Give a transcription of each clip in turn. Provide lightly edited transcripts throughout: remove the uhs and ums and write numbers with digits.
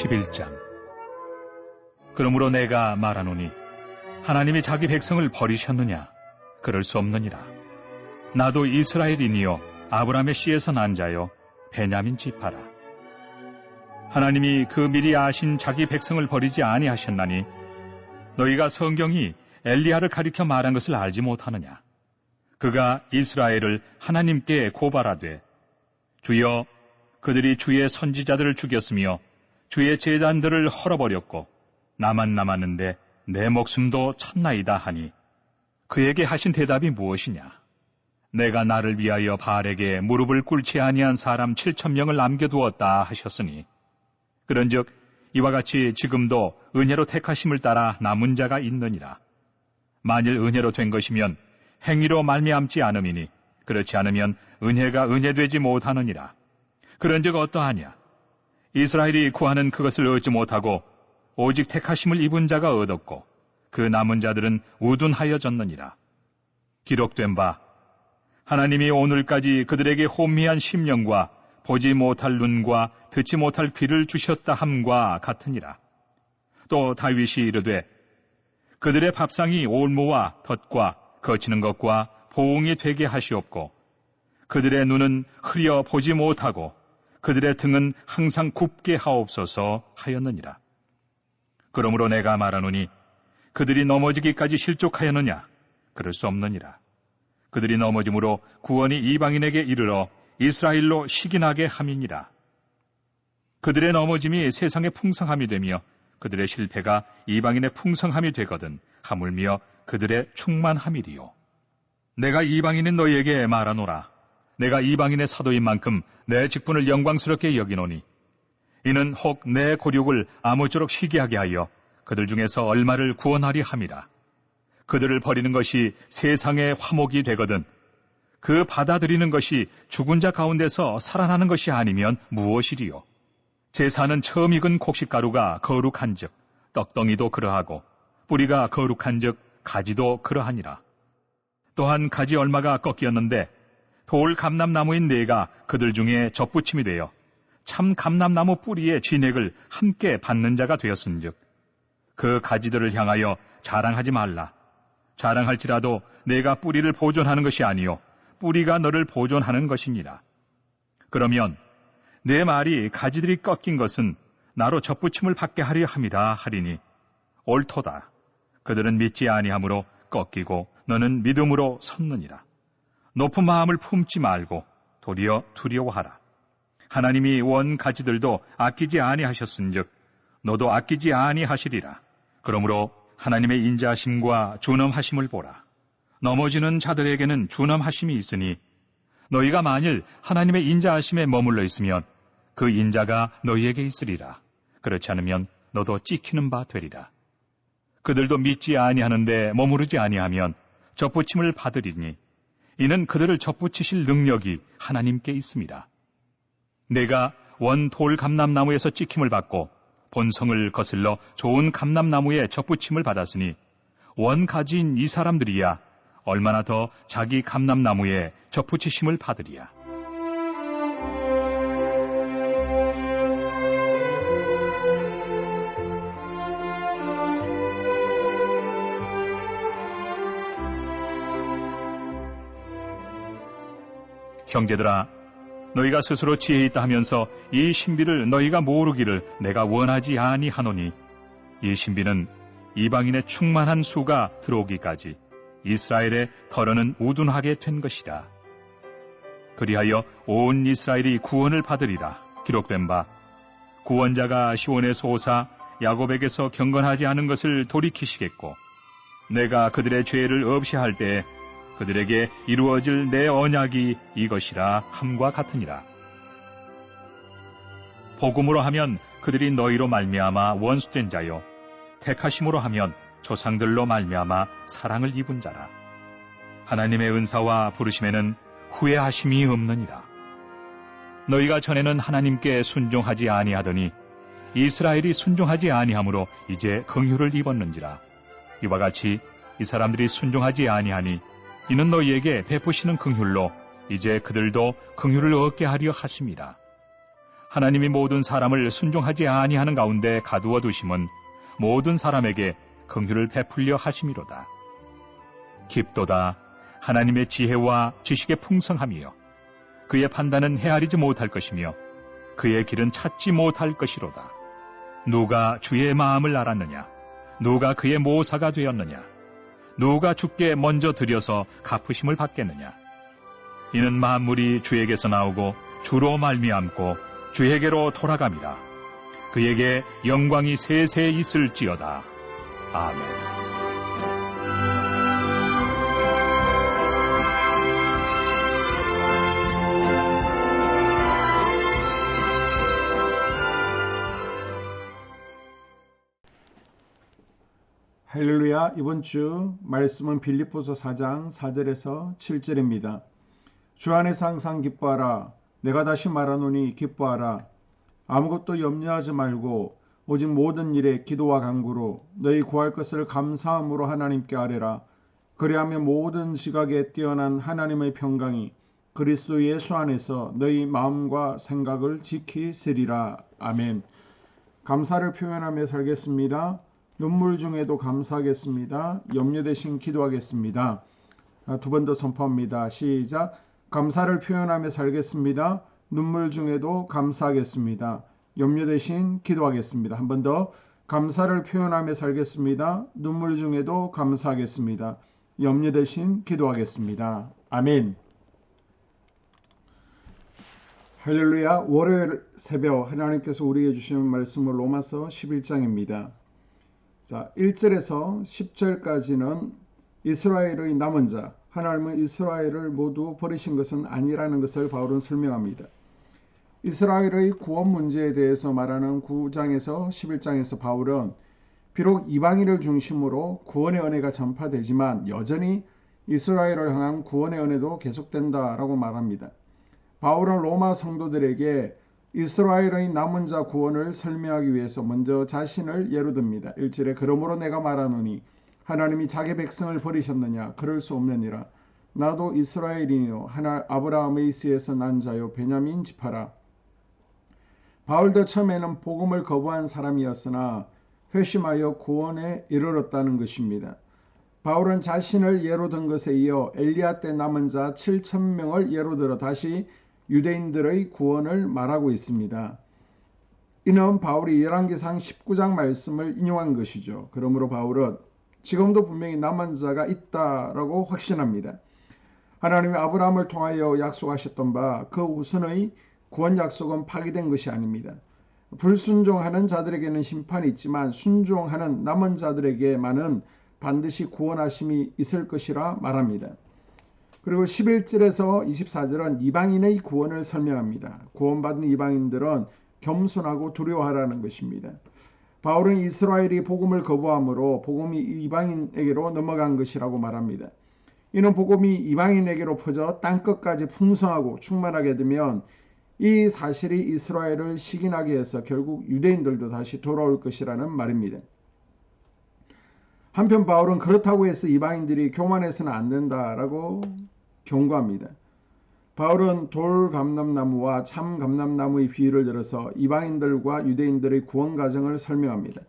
11장. 그러므로 내가 말하노니 하나님이 자기 백성을 버리셨느냐? 그럴 수 없느니라. 나도 이스라엘인이요 아브라함의 씨에서 난 자요 베냐민 지파라. 하나님이 그 미리 아신 자기 백성을 버리지 아니하셨나니 너희가 성경이 엘리야를 가리켜 말한 것을 알지 못하느냐? 그가 이스라엘을 하나님께 고발하되 주여 그들이 주의 선지자들을 죽였으며 주의 제단들을 헐어버렸고 나만 남았는데 내 목숨도 찼나이다 하니 그에게 하신 대답이 무엇이냐? 내가 나를 위하여 바알에게 무릎을 꿇지 아니한 사람 7,000명을 남겨두었다 하셨으니 그런즉 이와 같이 지금도 은혜로 택하심을 따라 남은 자가 있느니라. 만일 은혜로 된 것이면 행위로 말미암지 않음이니 그렇지 않으면 은혜가 은혜되지 못하느니라. 그런즉 어떠하냐? 이스라엘이 구하는 그것을 얻지 못하고 오직 택하심을 입은 자가 얻었고 그 남은 자들은 우둔하여졌느니라. 기록된 바 하나님이 오늘까지 그들에게 혼미한 심령과 보지 못할 눈과 듣지 못할 귀를 주셨다 함과 같으니라. 또 다윗이 이르되 그들의 밥상이 올무와 덫과 거치는 것과 보응이 되게 하시옵고 그들의 눈은 흐려 보지 못하고 그들의 등은 항상 굽게 하옵소서 하였느니라. 그러므로 내가 말하노니 그들이 넘어지기까지 실족하였느냐? 그럴 수 없느니라. 그들이 넘어짐으로 구원이 이방인에게 이르러 이스라엘로 시기나게 함이니라. 그들의 넘어짐이 세상의 풍성함이 되며 그들의 실패가 이방인의 풍성함이 되거든 하물며 그들의 충만함이리요. 내가 이방인인 너희에게 말하노라. 내가 이방인의 사도인 만큼 내 직분을 영광스럽게 여기노니 이는 혹 내 고륙을 아무쪼록 시기하게 하여 그들 중에서 얼마를 구원하리 함이라. 그들을 버리는 것이 세상의 화목이 되거든 그 받아들이는 것이 죽은 자 가운데서 살아나는 것이 아니면 무엇이리요? 제사는 처음 익은 곡식가루가 거룩한즉 떡덩이도 그러하고 뿌리가 거룩한즉 가지도 그러하니라. 또한 가지 얼마가 꺾였는데 돌 감람나무인 네가 그들 중에 접붙임이 되어 참 감람나무 뿌리의 진액을 함께 받는 자가 되었은즉 그 가지들을 향하여 자랑하지 말라. 자랑할지라도 내가 뿌리를 보존하는 것이 아니요 뿌리가 너를 보존하는 것이니라. 그러면 내 말이 가지들이 꺾인 것은 나로 접붙임을 받게 하려 함이라 하리니 옳도다. 그들은 믿지 아니하므로 꺾이고 너는 믿음으로 섰느니라. 높은 마음을 품지 말고 도리어 두려워하라. 하나님이 원 가지들도 아끼지 아니하셨은즉 너도 아끼지 아니하시리라. 그러므로 하나님의 인자하심과 준엄하심을 보라. 넘어지는 자들에게는 준엄하심이 있으니 너희가 만일 하나님의 인자하심에 머물러 있으면 그 인자가 너희에게 있으리라. 그렇지 않으면 너도 찍히는 바 되리라. 그들도 믿지 아니하는데 머무르지 아니하면 접붙임을 받으리니 이는 그들을 접붙이실 능력이 하나님께 있습니다. 내가 원 돌 감람나무에서 찍힘을 받고 본성을 거슬러 좋은 감람나무에 접붙임을 받았으니 원 가지인 이 사람들이야 얼마나 더 자기 감람나무에 접붙이심을 받으리야. 형제들아, 너희가 스스로 지혜 있다 하면서 이 신비를 너희가 모르기를 내가 원하지 아니하노니 이 신비는 이방인의 충만한 수가 들어오기까지 이스라엘의 털어는 우둔하게 된 것이다. 그리하여 온 이스라엘이 구원을 받으리라. 기록된 바 구원자가 시온에서 오사 야곱에게서 경건하지 않은 것을 돌이키시겠고 내가 그들의 죄를 없이 할 때에 그들에게 이루어질 내 언약이 이것이라 함과 같으니라. 복음으로 하면 그들이 너희로 말미암아 원수된 자요 택하심으로 하면 조상들로 말미암아 사랑을 입은 자라. 하나님의 은사와 부르심에는 후회하심이 없느니라. 너희가 전에는 하나님께 순종하지 아니하더니 이스라엘이 순종하지 아니하므로 이제 긍휼을 입었는지라. 이와 같이 이 사람들이 순종하지 아니하니 이는 너희에게 베푸시는 긍휼로 이제 그들도 긍휼을 얻게 하려 하심이라. 하나님이 모든 사람을 순종하지 아니하는 가운데 가두어 두심은 모든 사람에게 긍휼을 베풀려 하심이로다. 깊도다 하나님의 지혜와 지식의 풍성함이요 그의 판단은 헤아리지 못할 것이며 그의 길은 찾지 못할 것이로다. 누가 주의 마음을 알았느냐? 누가 그의 모사가 되었느냐? 누가 주께 먼저 들여서 갚으심을 받겠느냐? 이는 만물이 주에게서 나오고 주로 말미암고 주에게로 돌아감이라. 그에게 영광이 세세 있을지어다. 아멘. 할렐루야. 이번 주 말씀은 빌립보서 4장 4절에서 7절입니다. 주 안에서 항상 기뻐하라. 내가 다시 말하노니 기뻐하라. 아무것도 염려하지 말고 오직 모든 일에 기도와 간구로 너희 구할 것을 감사함으로 하나님께 아뢰라. 그리하면 모든 지각에 뛰어난 하나님의 평강이 그리스도 예수 안에서 너희 마음과 생각을 지키시리라. 아멘. 감사를 표현하며 살겠습니다. 눈물 중에도 감사하겠습니다. 염려 대신 기도하겠습니다. 두 번 더 선포합니다. 시작. 감사를 표현하며 살겠습니다. 눈물 중에도 감사하겠습니다. 염려 대신 기도하겠습니다. 한 번 더. 감사를 표현하며 살겠습니다. 눈물 중에도 감사하겠습니다. 염려 대신 기도하겠습니다. 아멘. 할렐루야. 월요일 새벽 하나님께서 우리에게 주시는 말씀은 로마서 11장입니다. 자, 1절에서 10절까지는 이스라엘의 남은 자, 하나님은 이스라엘을 모두 버리신 것은 아니라는 것을 바울은 설명합니다. 이스라엘의 구원 문제에 대해서 말하는 9장에서 11장에서 바울은 비록 이방인을 중심으로 구원의 은혜가 전파되지만 여전히 이스라엘을 향한 구원의 은혜도 계속된다라고 말합니다. 바울은 로마 성도들에게 이스라엘의 남은 자 구원을 설명하기 위해서 먼저 자신을 예로 듭니다. 1절에 그러므로 내가 말하노니 하나님이 자기 백성을 버리셨느냐? 그럴 수 없느니라. 나도 이스라엘이요 아브라함의 씨에서 난 자요 베냐민 지파라. 바울도 처음에는 복음을 거부한 사람이었으나 회심하여 구원에 이르렀다는 것입니다. 바울은 자신을 예로 든 것에 이어 엘리야 때 남은 자 7,000명을 예로 들어 다시 유대인들의 구원을 말하고 있습니다. 이는 바울이 열왕기상 19장 말씀을 인용한 것이죠. 그러므로 바울은 지금도 분명히 남은 자가 있다라고 확신합니다. 하나님이 아브라함을 통하여 약속하셨던 바 그 우선의 구원 약속은 파기된 것이 아닙니다. 불순종하는 자들에게는 심판이 있지만 순종하는 남은 자들에게만은 반드시 구원하심이 있을 것이라 말합니다. 그리고 11절에서 24절은 이방인의 구원을 설명합니다. 구원받은 이방인들은 겸손하고 두려워하라는 것입니다. 바울은 이스라엘이 복음을 거부함으로 복음이 이방인에게로 넘어간 것이라고 말합니다. 이는 복음이 이방인에게로 퍼져 땅끝까지 풍성하고 충만하게 되면 이 사실이 이스라엘을 시기나게 해서 결국 유대인들도 다시 돌아올 것이라는 말입니다. 한편 바울은 그렇다고 해서 이방인들이 교만해서는 안 된다라고 경고합니다. 바울은 돌감람나무와 참감람나무의 비유를 들어서 이방인들과 유대인들의 구원 과정을 설명합니다.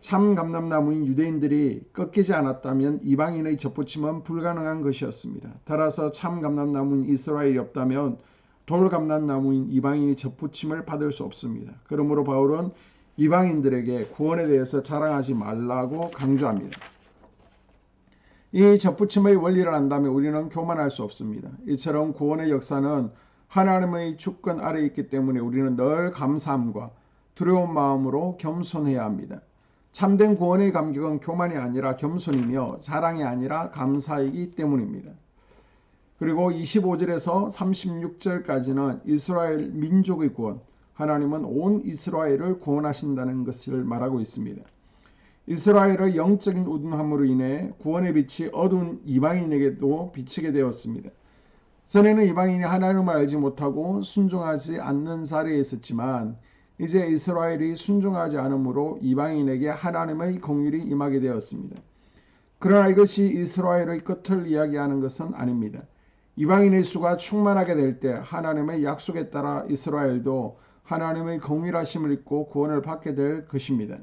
참감람나무인 유대인들이 꺾이지 않았다면 이방인의 접붙임은 불가능한 것이었습니다. 따라서 참감람나무인 이스라엘이 없다면 돌감람나무인 이방인이 접붙임을 받을 수 없습니다. 그러므로 바울은 이방인들에게 구원에 대해서 자랑하지 말라고 강조합니다. 이 접붙임의 원리를 안다면 우리는 교만할 수 없습니다. 이처럼 구원의 역사는 하나님의 주권 아래 있기 때문에 우리는 늘 감사함과 두려운 마음으로 겸손해야 합니다. 참된 구원의 감격은 교만이 아니라 겸손이며 자랑이 아니라 감사이기 때문입니다. 그리고 25절에서 36절까지는 이스라엘 민족의 구원, 하나님은 온 이스라엘을 구원하신다는 것을 말하고 있습니다. 이스라엘의 영적인 우둔함으로 인해 구원의 빛이 어두운 이방인에게도 비치게 되었습니다. 전에는 이방인이 하나님을 알지 못하고 순종하지 않는 자리에 있었지만 이제 이스라엘이 순종하지 않으므로 이방인에게 하나님의 공율이 임하게 되었습니다. 그러나 이것이 이스라엘의 끝을 이야기하는 것은 아닙니다. 이방인의 수가 충만하게 될 때 하나님의 약속에 따라 이스라엘도 하나님의 긍휼하심을 입고 구원을 받게 될 것입니다.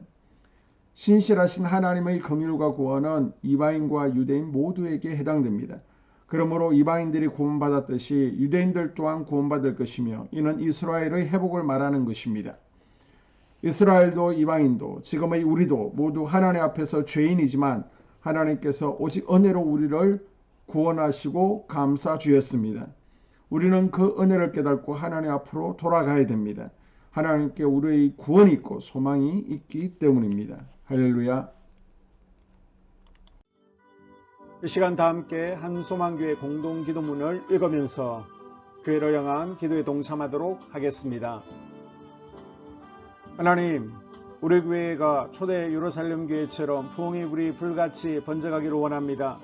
신실하신 하나님의 긍휼과 구원은 이방인과 유대인 모두에게 해당됩니다. 그러므로 이방인들이 구원받았듯이 유대인들 또한 구원받을 것이며 이는 이스라엘의 회복을 말하는 것입니다. 이스라엘도 이방인도 지금의 우리도 모두 하나님 앞에서 죄인이지만 하나님께서 오직 은혜로 우리를 구원하시고 감사 주셨습니다. 우리는 그 은혜를 깨닫고 하나님 앞으로 돌아가야 됩니다. 하나님께 우리의 구원이 있고 소망이 있기 때문입니다. 할렐루야. 이 시간 다 함께 한소망교회 공동기도문을 읽으면서 교회를 향한 기도에 동참하도록 하겠습니다. 하나님, 우리 교회가 초대 예루살렘 교회처럼 부흥이 우리 불같이 번져가기를 원합니다.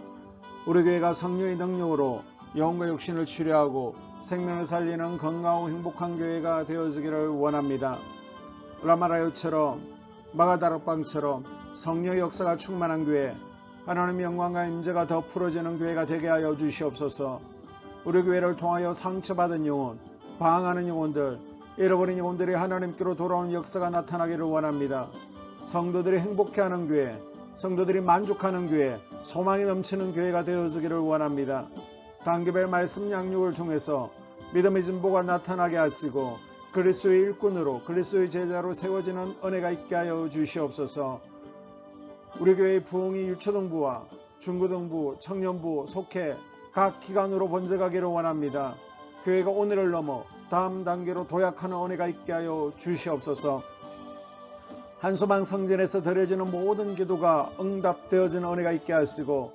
우리 교회가 성령의 능력으로 영혼과 육신을 치료하고 생명을 살리는 건강하고 행복한 교회가 되어지기를 원합니다. 라마라요처럼 마가다락방처럼 성령의 역사가 충만한 교회, 하나님의 영광과 임재가 더 풀어지는 교회가 되게 하여 주시옵소서. 우리 교회를 통하여 상처받은 영혼, 방황하는 영혼들, 잃어버린 영혼들이 하나님께로 돌아오는 역사가 나타나기를 원합니다. 성도들이 행복해하는 교회, 성도들이 만족하는 교회, 소망이 넘치는 교회가 되어지기를 원합니다. 단계별 말씀 양육을 통해서 믿음의 진보가 나타나게 하시고 그리스도의 일꾼으로 그리스도의 제자로 세워지는 은혜가 있게 하여 주시옵소서. 우리 교회의 부흥이 유초등부와 중고등부, 청년부, 속회 각 기관으로 번져가기를 원합니다. 교회가 오늘을 넘어 다음 단계로 도약하는 은혜가 있게 하여 주시옵소서. 한소망 성전에서 드려지는 모든 기도가 응답되어지는 은혜가 있게 하시고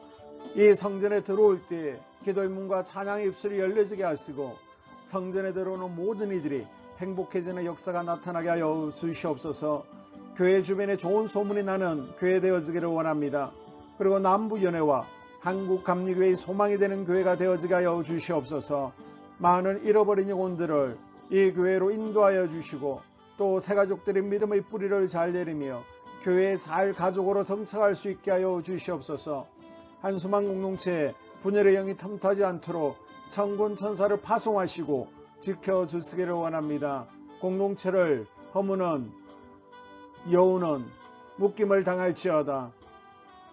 이 성전에 들어올 때 기도의 문과 찬양의 입술이 열려지게 하시고 성전에 들어오는 모든 이들이 행복해지는 역사가 나타나게 하여 주시옵소서. 교회 주변에 좋은 소문이 나는 교회 되어지기를 원합니다. 그리고 남부연회와 한국감리교회의 소망이 되는 교회가 되어지게 하여 주시옵소서. 많은 잃어버린 영혼들을 이 교회로 인도하여 주시고 또 새가족들의 믿음의 뿌리를 잘 내리며 교회에 잘 가족으로 정착할 수 있게 하여 주시옵소서. 한소망 공동체에 분열의 영이 틈타지 않도록 천군 천사를 파송하시고 지켜주시기를 원합니다. 공동체를 허무는 여우는 묶임을 당할지어다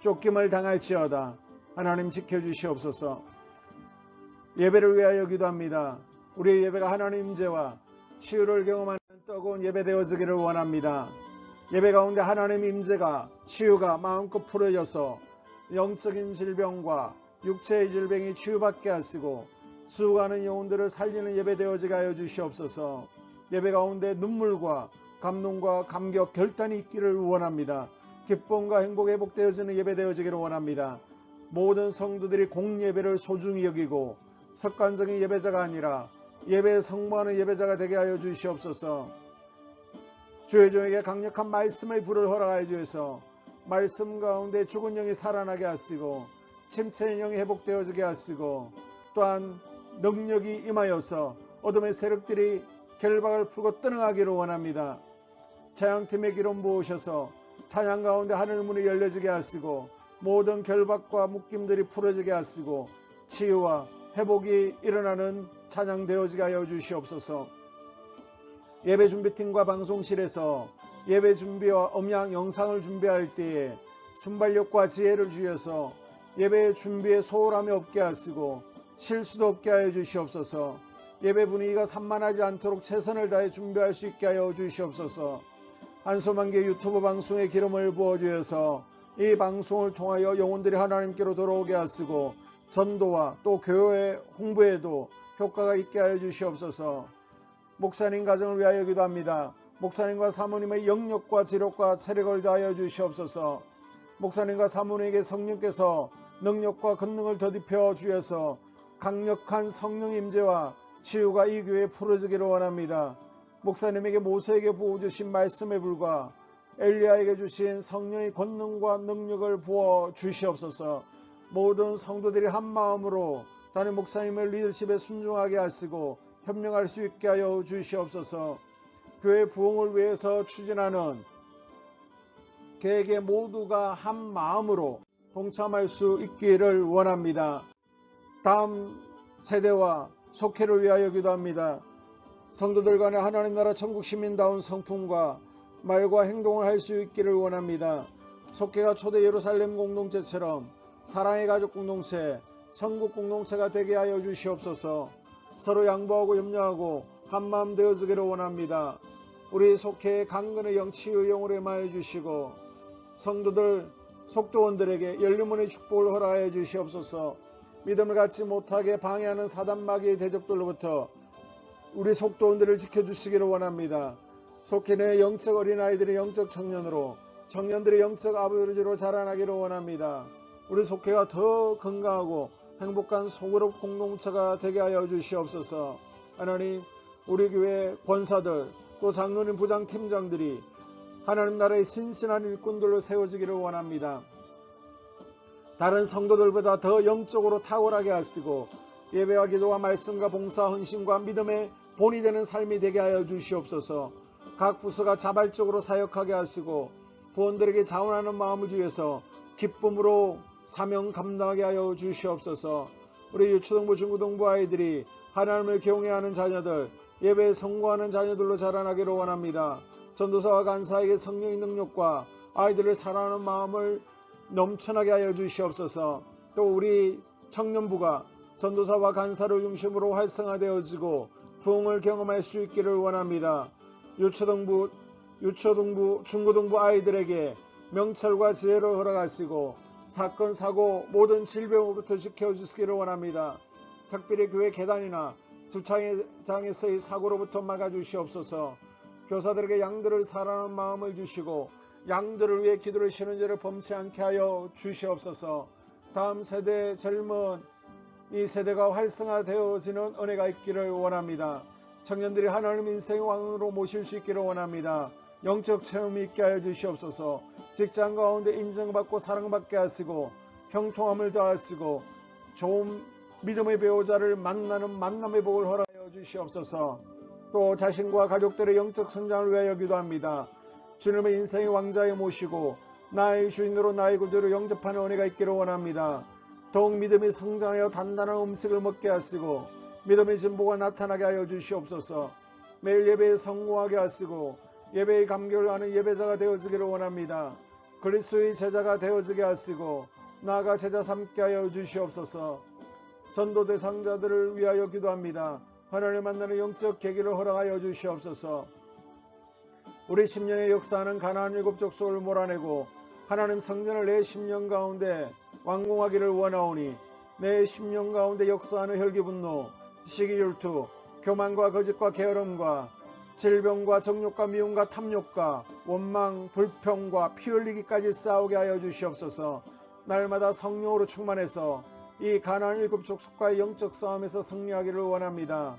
쫓김을 당할지어다 하나님 지켜주시옵소서. 예배를 위하여 기도합니다. 우리의 예배가 하나님 임재와 치유를 경험하는 뜨거운 예배 되어지기를 원합니다. 예배 가운데 하나님 임재가 치유가 마음껏 풀어져서 영적인 질병과 육체의 질병이 치유받게 하시고 수고하는 영혼들을 살리는 예배 되어지게 하여 주시옵소서. 예배 가운데 눈물과 감동과 감격, 결단이 있기를 원합니다. 기쁨과 행복 회복되어지는 예배 되어지기를 원합니다. 모든 성도들이 공예배를 소중히 여기고 석관적인 예배자가 아니라 예배에 성모하는 예배자가 되게 하여 주시옵소서. 주의 종에게 강력한 말씀의 불을 허락하여 주셔서 말씀 가운데 죽은 영이 살아나게 하시고 침체의 영이 회복되어지게 하시고 또한 능력이 임하여서 어둠의 세력들이 결박을 풀고 떠나가기를 원합니다. 찬양팀의 기름 부으셔서 찬양 가운데 하늘문이 열려지게 하시고 모든 결박과 묶임들이 풀어지게 하시고 치유와 회복이 일어나는 찬양 되어지게 하여 주시옵소서. 예배 준비팀과 방송실에서 예배 준비와 음향 영상을 준비할 때에 순발력과 지혜를 주셔서 예배 준비에 소홀함이 없게 하시고 실수도 없게 하여 주시옵소서. 예배 분위기가 산만하지 않도록 최선을 다해 준비할 수 있게 하여 주시옵소서. 한소망교회 유튜브 방송에 기름을 부어주셔서 이 방송을 통하여 영혼들이 하나님께로 돌아오게 하시고 전도와 또 교회 홍보에도 효과가 있게 하여 주시옵소서. 목사님 가정을 위하여 기도합니다. 목사님과 사모님의 영력과 지력과 체력을 다하여 주시옵소서. 목사님과 사모님에게 성령께서 능력과 권능을 더딥혀 주셔서 강력한 성령 임재와 치유가 이 교회에 풀어지기를 원합니다. 목사님에게 모세에게 부어주신 말씀의 불과 엘리야에게 주신 성령의 권능과 능력을 부어 주시옵소서. 모든 성도들이 한 마음으로 담임 목사님의 리더십에 순종하게 하시고 협력할 수 있게 하여 주시옵소서. 교회 부흥을 위해서 추진하는 계획에 모두가 한 마음으로 동참할 수 있기를 원합니다. 다음 세대와 속회를 위하여 기도합니다. 성도들 간에 하나님 나라 천국 시민다운 성품과 말과 행동을 할 수 있기를 원합니다. 속회가 초대 예루살렘 공동체처럼 사랑의 가족 공동체, 천국 공동체가 되게 하여 주시옵소서. 서로 양보하고 염려하고 한마음 되어지기를 원합니다. 우리 속회의 강건의 영, 치유의 영으로 임하여 주시고 성도들, 속도원들에게 열림문의 축복을 허락하여 주시옵소서. 믿음을 갖지 못하게 방해하는 사단 마귀의 대적들로부터 우리 속도원들을 지켜주시기를 원합니다. 속회 내 영적 어린아이들의 영적 청년으로, 청년들의 영적 아버지로 자라나기를 원합니다. 우리 속회가 더 건강하고 행복한 소그룹 공동체가 되게 하여 주시옵소서. 하나님, 우리 교회 권사들, 또 장로님, 부장, 팀장들이 하나님 나라의 신실한 일꾼들로 세워지기를 원합니다. 다른 성도들보다 더 영적으로 탁월하게 하시고 예배와 기도와 말씀과 봉사, 헌신과 믿음의 본이 되는 삶이 되게 하여 주시옵소서. 각 부서가 자발적으로 사역하게 하시고 부원들에게 자원하는 마음을 주셔서 기쁨으로 사명 감당하게 하여 주시옵소서. 우리 유초등부, 중고등부 아이들이 하나님을 경외하는 자녀들, 예배에 성공하는 자녀들로 자라나기를 원합니다. 전도사와 간사에게 성령의 능력과 아이들을 사랑하는 마음을 넘쳐나게 하여 주시옵소서. 또 우리 청년부가 전도사와 간사를 중심으로 활성화되어지고 부흥을 경험할 수 있기를 원합니다. 유초등부, 중고등부 아이들에게 명철과 지혜를 허락하시고 사건, 사고, 모든 질병으로부터 지켜주시기를 원합니다. 특별히 교회 계단이나 주차장에서의 사고로부터 막아주시옵소서. 교사들에게 양들을 사랑하는 마음을 주시고 양들을 위해 기도를 쉬는 죄를 범치 않게 하여 주시옵소서. 다음 세대 젊은 이 세대가 활성화되어지는 은혜가 있기를 원합니다. 청년들이 하나님 인생의 왕으로 모실 수 있기를 원합니다. 영적 체험이 있게 하여 주시옵소서. 직장 가운데 인정받고 사랑받게 하시고 형통함을 더하시고 좋은 믿음의 배우자를 만나는 만남의 복을 허락하여 주시옵소서. 또 자신과 가족들의 영적 성장을 위하여 기도합니다. 주님의 인생의 왕자에 모시고 나의 주인으로 나의 구주로 영접하는 은혜가 있기를 원합니다. 더욱 믿음이 성장하여 단단한 음식을 먹게 하시고 믿음의 진보가 나타나게 하여 주시옵소서. 매일 예배에 성공하게 하시고 예배의 감격을 아는 예배자가 되어지기를 원합니다. 그리스도의 제자가 되어지게 하시고 나아가 제자 삼게 하여 주시옵소서. 전도 대상자들을 위하여 기도합니다. 하나님 만나는 영적 계기를 허락하여 주시옵소서. 우리 10년의 역사하는 가나안 7족속을 몰아내고 하나님 성전을 내 10년 가운데 완공하기를 원하오니 내 10년 가운데 역사하는 혈기분노, 시기질투, 교만과 거짓과 게으름과 질병과 정욕과 미움과 탐욕과 원망, 불평과 피 흘리기까지 싸우게 하여 주시옵소서. 날마다 성령으로 충만해서 이 가나안 7족속과의 영적 싸움에서 승리하기를 원합니다.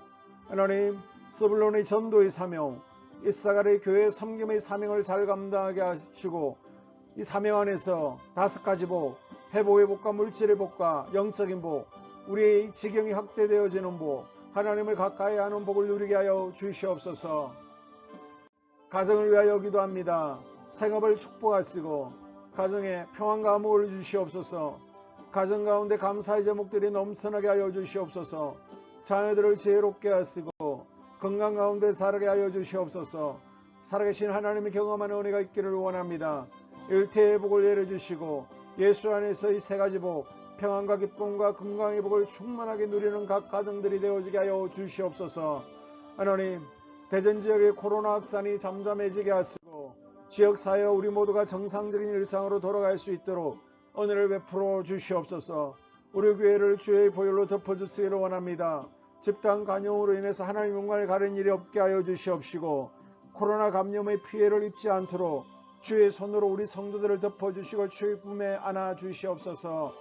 하나님, 스불론의 전도의 사명, 이사갈의 교회 섬김의 사명을 잘 감당하게 하시고 이 사명 안에서 5가지 복, 회복의 복과 물질의 복과 영적인 복, 우리의 지경이 확대되어지는 복, 하나님을 가까이 하는 복을 누리게 하여 주시옵소서. 가정을 위하여 기도합니다. 생업을 축복하시고 가정에 평안과 안목을 주시옵소서. 가정 가운데 감사의 제목들이 넘쳐나게 하여 주시옵소서. 자녀들을 지혜롭게 하시고 건강 가운데 자라게 하여 주시옵소서. 살아계신 하나님의 경험하는 은혜가 있기를 원합니다. 일태의 복을 내려주시고 예수 안에서의 3가지 복, 평안과 기쁨과 건강의 복을 충만하게 누리는 각 가정들이 되어지게 하여 주시옵소서. 하나님, 대전 지역의 코로나 확산이 잠잠해지게 하시고 지역사회 우리 모두가 정상적인 일상으로 돌아갈 수 있도록 은혜를 베풀어 주시옵소서. 우리 교회를 주의 보혈로 덮어주시기를 원합니다. 집단 감염으로 인해서 하나님 영광을 가린 일이 없게 하여 주시옵시고 코로나 감염의 피해를 입지 않도록 주의 손으로 우리 성도들을 덮어주시고 주의 품에 안아 주시옵소서.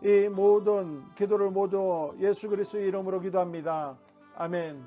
이 모든 기도를 모두 예수 그리스도의 이름으로 기도합니다. 아멘.